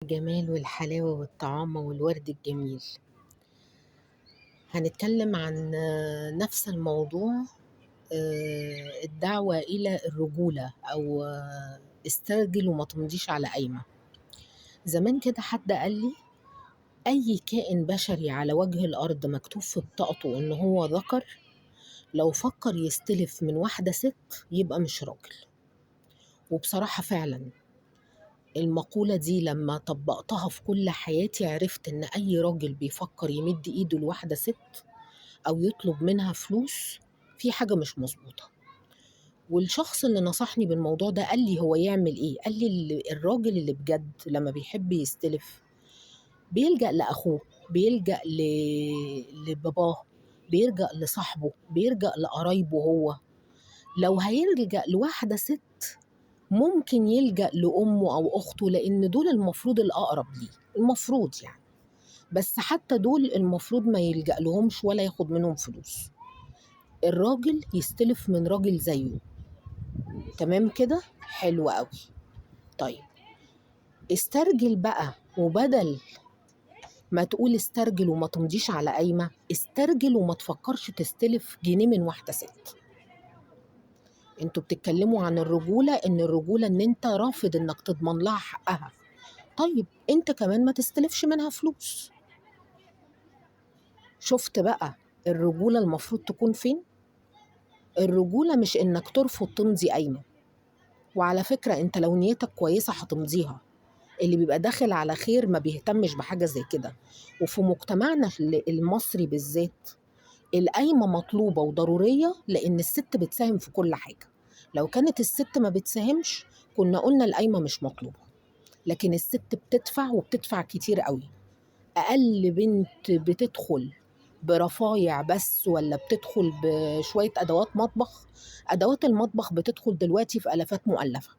الجمال والحلاوة والطعامة والورد الجميل. هنتكلم عن نفس الموضوع، الدعوة إلى الرجولة أو استرجل وما تمضيش على قايمة. زمان كده حد قال لي أي كائن بشري على وجه الأرض مكتوب في بطاقته إن هو ذكر، لو فكر يستلف من واحدة ست يبقى مش راجل. وبصراحة فعلا المقولة دي لما طبقتها في كل حياتي عرفت إن أي راجل بيفكر يمد إيده لواحدة ست أو يطلب منها فلوس في حاجة مش مظبوطة. والشخص اللي نصحني بالموضوع ده قال لي هو يعمل إيه؟ قال لي الراجل اللي بجد لما بيحب يستلف بيلجأ لأخوه، بيلجأ لباباه، بيلجأ لصاحبه، بيلجأ لقرايبه هو. لو هيلجأ لواحدة ست ممكن يلجأ لأمه أو أخته، لأن دول المفروض الأقرب ليه، المفروض يعني. بس حتى دول المفروض ما يلجأ لهمش ولا ياخد منهم فلوس. الراجل يستلف من راجل زيه. تمام كده؟ حلو قوي. طيب استرجل بقى، وبدل ما تقول استرجل وما تمضيش على قايمة، استرجل وما تفكرش تستلف جنيه من واحدة ست. انتوا بتتكلموا عن الرجولة، ان الرجولة ان انت رافض انك تضمن لها حقها. طيب انت كمان ما تستلفش منها فلوس. شفت بقى الرجولة المفروض تكون فين؟ الرجولة مش انك ترفض تمضي قايمة. وعلى فكرة انت لو نيتك كويسة هتمضيها. اللي بيبقى داخل على خير ما بيهتمش بحاجة زي كده. وفي مجتمعنا المصري بالذات القايمة مطلوبة وضرورية، لأن الست بتساهم في كل حاجة. لو كانت الست ما بتساهمش كنا قلنا القايمة مش مطلوبة. لكن الست بتدفع وبتدفع كتير قوي. أقل بنت بتدخل برفايع بس ولا بتدخل بشوية أدوات مطبخ، أدوات المطبخ بتدخل دلوقتي في آلافات مؤلفة.